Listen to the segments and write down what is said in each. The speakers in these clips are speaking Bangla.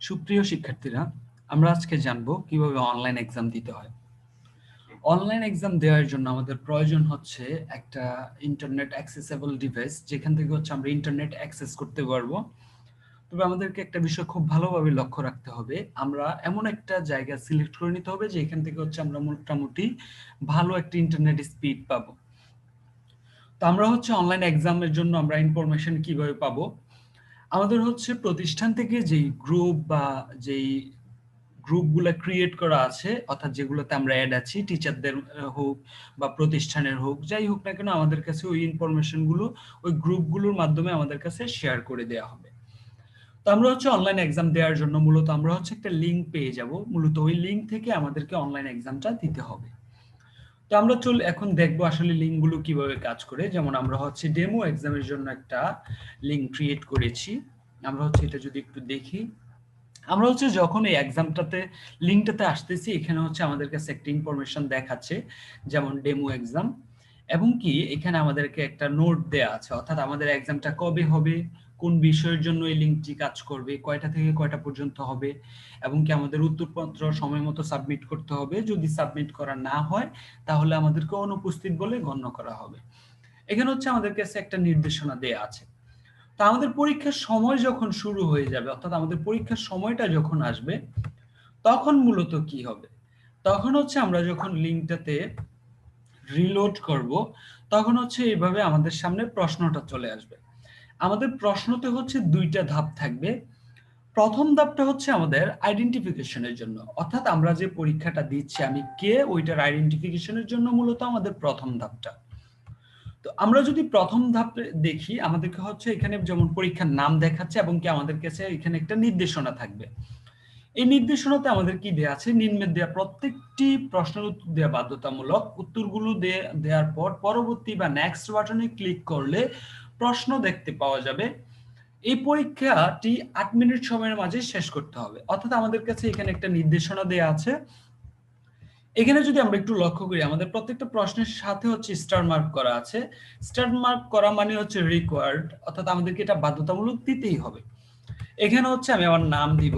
সুপ্রিয় শিক্ষার্থীরা, আমরা আজকে জানবো কিভাবে অনলাইন এক্সাম দিতে হয়। অনলাইন এক্সাম দেওয়ার জন্য আমাদের প্রয়োজন হচ্ছে একটা ইন্টারনেট অ্যাক্সেসেবল ডিভাইস, যেখান থেকে আমরা ইন্টারনেট অ্যাক্সেস করতে পারবো। তবে আমাদেরকে একটা বিষয় খুব ভালোভাবে লক্ষ্য রাখতে হবে, আমরা এমন একটা জায়গা সিলেক্ট করে নিতে হবে যে এখান থেকে আমরা মোটামুটি ভালো একটা ইন্টারনেট স্পিড পাবো। তো আমরা অনলাইন এক্সামের জন্য আমরা ইনফরমেশন কিভাবে পাবো? আমাদের প্রতিষ্ঠান থেকে যেই গ্রুপ বা যেই গ্রুপগুলা ক্রিয়েট করা আছে, অর্থাৎ যেগুলোতে আমরা অ্যাড আছি, টিচারদের হোক বা প্রতিষ্ঠানের হোক, যাই হোক না কেন, আমাদের কাছে ওই ইনফরমেশন গুলো ওই গ্রুপগুলোর মাধ্যমে আমাদের কাছে শেয়ার করে দেওয়া হবে। তো আমরা অনলাইন এক্সাম দেওয়ার জন্য মূলত আমরা একটা লিংক পেয়ে যাব, মূলত ওই লিংক থেকে আমাদেরকে অনলাইন এক্সামটা দিতে হবে। তো আমরা এখন দেখবো আসলে লিংক গুলো কিভাবে কাজ করে। যেমন আমরা ডেমো এক্সামের জন্য একটা লিংক ক্রিয়েট করেছি। আমরা এটা যদি একটু দেখি, আমরা যখন এই এক্সামটাতে লিংকটাতে আসতেছি, এখানে আমাদের কাছে একটা ইনফরমেশন দেখাচ্ছে, যেমন ডেমো এক্সাম, এবং কি এখানে আমাদেরকে একটা নোট দেয়া আছে, অর্থাৎ আমাদের এক্সামটা কবে হবে, কোন বিষয়ের জন্য এই লিংকটি কাজ করবে, কয়টা থেকে কয়টা পর্যন্ত হবে, এবং কি আমাদের উত্তরপত্র সময় মতো সাবমিট করতে হবে। যদি সাবমিট করা না হয় তাহলে আমাদেরকে অনুপস্থিত বলে গণ্য করা হবে। এখানে আমাদের কাছে একটা নির্দেশনা দেয়া আছে। তা আমাদের পরীক্ষার সময় যখন শুরু হয়ে যাবে, অর্থাৎ আমাদের পরীক্ষার সময়টা যখন আসবে, তখন মূলত কি হবে? তখন আমরা যখন লিংকটাতে রিলোড করব, তখন এইভাবে আমাদের সামনে প্রশ্নটা চলে আসবে। আমাদের প্রশ্নতে দুইটা ধাপ থাকবে। প্রথম ধাপটা আমাদের আইডেন্টিফিকেশনের জন্য, অর্থাৎ আমরা যে পরীক্ষাটা দিচ্ছি আমি কে, ওইটার আইডেন্টিফিকেশনের জন্য মূলত আমাদের প্রথম ধাপটা। তো আমরা যদি প্রথম ধাপ দেখি, আমাদেরকে এখানে যেমন পরীক্ষার নাম দেখাচ্ছে, এবং কি আমাদের কাছে এখানে একটা নির্দেশনা থাকবে। এই নির্দেশনাতে আমাদের কি দেয়া আছে? নিম্নে দেয়া প্রত্যেকটি প্রশ্নের উত্তর দেওয়া বাধ্যতামূলক। উত্তরগুলো দেওয়ার পর পরবর্তী বা নেক্সট বাটনে ক্লিক করলে প্রশ্ন দেখতে পাওয়া যাবে। এই পরীক্ষাটি 8 মিনিট সময়ের মাঝে শেষ করতে হবে। অর্থাৎ আমাদের কাছে এখানে একটা নির্দেশনা দেয়া আছে। এখানে যদি আমরা একটু লক্ষ্য করি, আমাদের প্রত্যেকটা প্রশ্নের সাথে স্টার মার্ক করা আছে। স্টার মার্ক করা মানে রিকোয়ার্ড, অর্থাৎ আমাদেরকে এটা বাধ্যতামূলক দিতেই হবে। এখানে আমি আমার নাম দিব,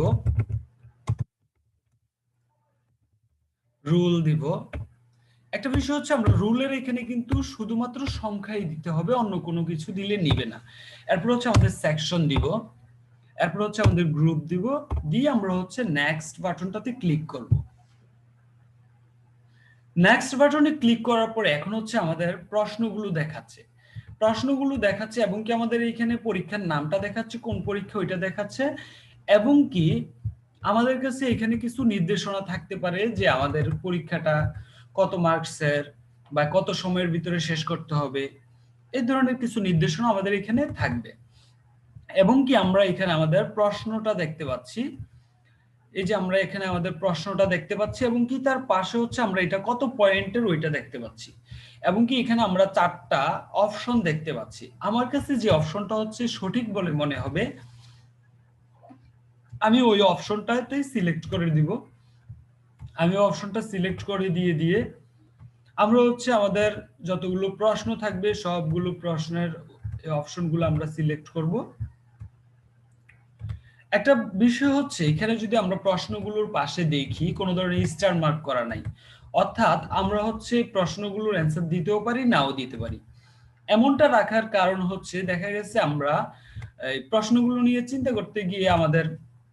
রুল দিব। একটা বিষয় আমরা রুলের এখানে কিন্তু শুধুমাত্র সংখ্যাই দিতে হবে, অন্য কোনো কিছু দিলে নিবে না। এরপর আমাদের সেকশন দিব, এরপর আমাদের গ্রুপ দিব, দিয়ে আমরা নেক্সট বাটনটাতে ক্লিক করব। নেক্সট বাটনে ক্লিক করার পরে এখন আমাদের প্রশ্নগুলো দেখাচ্ছে, এবং কি আমাদের এখানে পরীক্ষার নামটা দেখাচ্ছে, কোন পরীক্ষা ওইটা দেখাচ্ছে, এবং কি আমাদের কাছে এখানে কিছু নির্দেশনা থাকতে পারে যে আমাদের পরীক্ষাটা কত মার্কসের বা কত সময়ের ভিতরে শেষ করতে হবে। এই ধরনের কিছু নির্দেশনা আমাদের এখানে থাকবে, এবং কি আমরা এখানে আমাদের প্রশ্নটা দেখতে পাচ্ছি। এই যে আমরা এখানে আমাদের প্রশ্নটা দেখতে পাচ্ছি, এবং কি তার পাশে আমরা এটা কত পয়েন্টের ওইটা দেখতে পাচ্ছি, এবং কি এখানে আমরা 4টা অপশন দেখতে পাচ্ছি। আমার কাছে যে অপশনটা সঠিক বলে মনে হবে, আমি ওই অপশনটাতে সিলেক্ট করে দিব। আমি অপশনটা সিলেক্ট করে দিয়ে আমরা আমাদের যতগুলো প্রশ্ন থাকবে সবগুলো প্রশ্নের অপশনগুলো আমরা সিলেক্ট করব। একটা বিষয় এখানে যদি আমরা প্রশ্নগুলোর পাশে দেখি, কোনো ধরনের স্টার মার্ক করা নাই, অর্থাৎ আমরা প্রশ্নগুলোর অ্যান্সার দিতেও পারি, নাও দিতে পারি। এমনটা রাখার কারণ দেখা গেছে আমরা এই প্রশ্নগুলো নিয়ে চিন্তা করতে গিয়ে আমাদের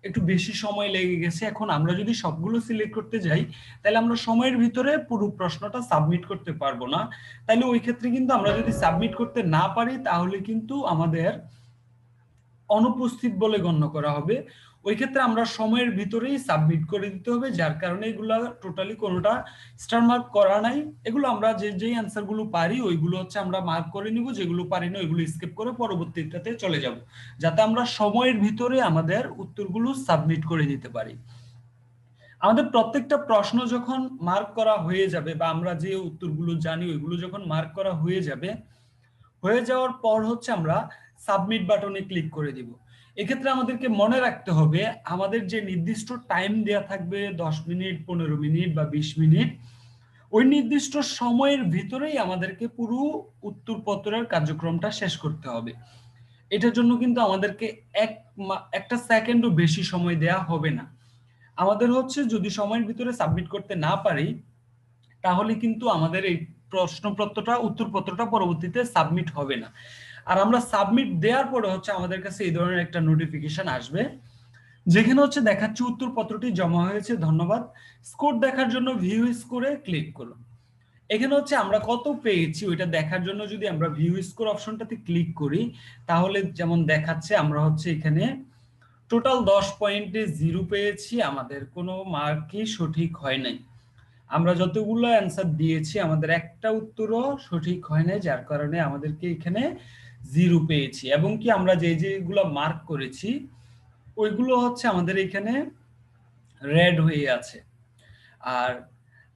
একটু বেশি সময় লেগে গেছে। এখন আমরা যদি সবগুলো সিলেক্ট করতে যাই, তাহলে আমরা সময়ের ভিতরে পুরো প্রশ্নটা সাবমিট করতে পারবো না। তাহলে ওই ক্ষেত্রে কিন্তু আমরা যদি সাবমিট করতে না পারি, তাহলে কিন্তু আমাদের অনুপস্থিত বলে গণ্য করা হবে। ওই ক্ষেত্রে আমরা সময়ের ভিতরেই সাবমিট করে দিতে হবে, যার কারণে এগুলা টোটালি কোনোটা স্টার মার্ক করা নাই। এগুলো আমরা যেই অ্যান্সার গুলো পারি ওইগুলো আমরা মার্ক করে নিব, যেগুলো পারি না ওইগুলো স্কিপ করে পরবর্তীটাতে চলে যাব, যাতে আমরা সময়ের ভিতরে আমাদের উত্তরগুলো সাবমিট করে দিতে পারি। আমাদের প্রত্যেকটা প্রশ্ন যখন মার্ক করা হয়ে যাবে, বা আমরা যে উত্তরগুলো জানি ওইগুলো যখন মার্ক করা হয়ে যাবে, হয়ে যাওয়ার পর আমরা সাবমিট বাটনে ক্লিক করে দিব। এক্ষেত্রে আমাদেরকে মনে রাখতে হবে, আমাদের যে নির্দিষ্ট টাইম দেয়া থাকবে 10 মিনিট, 15 মিনিট বা 20 মিনিট, ওই নির্দিষ্ট সময়ের ভিতরেই আমাদেরকে পুরো উত্তরপত্রের কার্যক্রমটা শেষ করতে হবে। এটার জন্য কিন্তু আমাদেরকে একটা সেকেন্ডও বেশি সময় দেয়া হবে না। আমাদের হচ্ছে যদি সময়ের ভিতরে সাবমিট করতে না পারি, তাহলে কিন্তু আমাদের এই প্রশ্নপত্রটা উত্তরপত্রটা পরবর্তীতে সাবমিট হবে না। আর আমরা সাবমিট দেওয়ার পরে হচ্ছে আমাদের কাছে এই ধরনের একটা নোটিফিকেশন আসবে, যেখানে হচ্ছে দেখাচ্ছে উত্তরপত্রটি জমা হয়েছে, ধন্যবাদ, স্কোর দেখার জন্য ভিউ স্কোরে ক্লিক করুন। এখানে হচ্ছে আমরা কত পেয়েছি ওইটা দেখার জন্য যদি আমরা ভিউ স্কোর অপশনটাতে ক্লিক করি, তাহলে যেমন দেখাচ্ছে আমরা হচ্ছে এখানে টোটাল 10 পয়েন্টে 0 পেয়েছি, আমাদের কোনো মার্কই সঠিক হয় নাই। আমরা যতগুলো অ্যান্সার দিয়েছি আমাদের একটা উত্তরও সঠিক হয় নাই, যার কারণে আমাদেরকে এখানে 0 পেয়েছি। এবং কি আমরা যেগুলো মার্ক করেছি ওইগুলো হচ্ছে আমাদের এখানে রেড হয়ে আছে। আর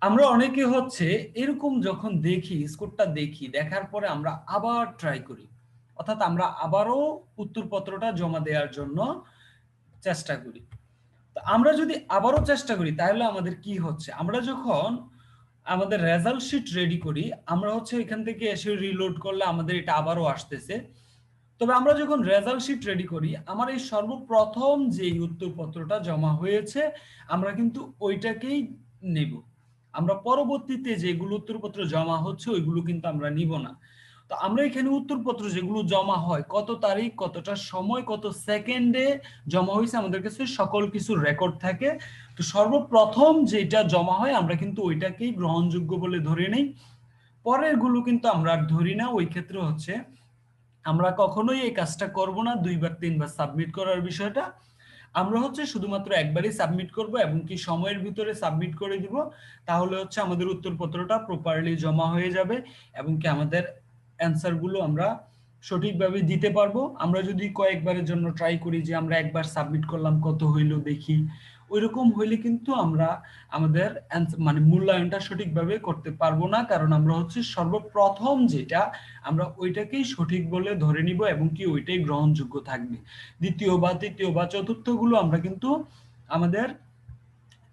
আমরা অনেকে হচ্ছে এরকম যখন দেখি স্কোরটা দেখার পরে আমরা আবার ট্রাই করি, অর্থাৎ আমরা আবারও উত্তরপত্রটা জমা দেওয়ার জন্য চেষ্টা করি। তো আমরা যদি আবারও চেষ্টা করি তাহলে আমাদের কি হচ্ছে, আমরা যখন আমাদের রেজাল্ট শিট রেডি করি, আমরা হচ্ছে এখান থেকে এসে রিলোড করলে আমাদের এটা আবারও আসতেছে। তবে আমরা যখন রেজাল্ট শিট রেডি করি, আমার এই সর্বপ্রথম যে উত্তরপত্রটা জমা হয়েছে আমরা কিন্তু ওইটাকেই নেব। আমরা পরবর্তীতে যেগুলো উত্তরপত্র জমা হচ্ছে ওইগুলো কিন্তু আমরা নিব না। তো আমরা এখানে উত্তরপত্র যেগুলো জমা হয়, কত তারিখ, কতটা সময়, কত সেকেন্ডে জমা হয়েছে, আমাদের কাছে সকল কিছু রেকর্ড থাকে। তো সর্বপ্রথম যেটা জমা হয় আমরা কিন্তু ওইটাকেই গ্রহণযোগ্য বলে ধরে নেই, পরের গুলো কিন্তু আমরা আর ধরি না। ওই ক্ষেত্রে হচ্ছে আমরা কখনোই এই কাজটা করব না, 2বার 3বার সাবমিট করার বিষয়টা। আমরা হচ্ছে শুধুমাত্র একবারই সাবমিট করব এবং কি সময়ের ভিতরে সাবমিট করে দিব, তাহলে হচ্ছে আমাদের উত্তরপত্রটা প্রপারলি জমা হয়ে যাবে এবং কি আমাদের অ্যান্সার গুলো আমরা সঠিকভাবে দিতে পারবো। আমরা যদি কয়েকবারের জন্য ট্রাই করি যে আমরা একবার সাবমিট করলাম কত হইলো দেখি, ওইরকম হইলে কিন্তু আমরা আমাদের মানে মূল্যায়নটা সঠিকভাবে করতে পারবো না, কারণ আমরা হচ্ছে সর্বপ্রথম যেটা আমরা ওইটাকেই সঠিক বলে ধরে নিব এবং কি ওইটাই গ্রহণযোগ্য থাকবে। দ্বিতীয় বা তৃতীয় বা চতুর্থ গুলো আমরা কিন্তু আমাদের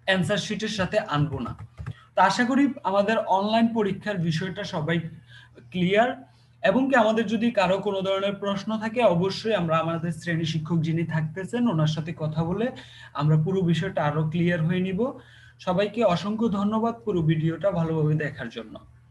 অ্যান্সার শিটের সাথে আনবো না। তো আশা করি আমাদের অনলাইন পরীক্ষার বিষয়টা সবাই ক্লিয়ার, এবং কি আমাদের যদি কারো কোনো ধরনের প্রশ্ন থাকে অবশ্যই আমরা আমাদের শ্রেণী শিক্ষক যিনি থাকতেছেন ওনার সাথে কথা বলে আমরা পুরো বিষয়টা আরো ক্লিয়ার হয়ে নিব। সবাইকে অসংখ্য ধন্যবাদ পুরো ভিডিওটা ভালোভাবে দেখার জন্য।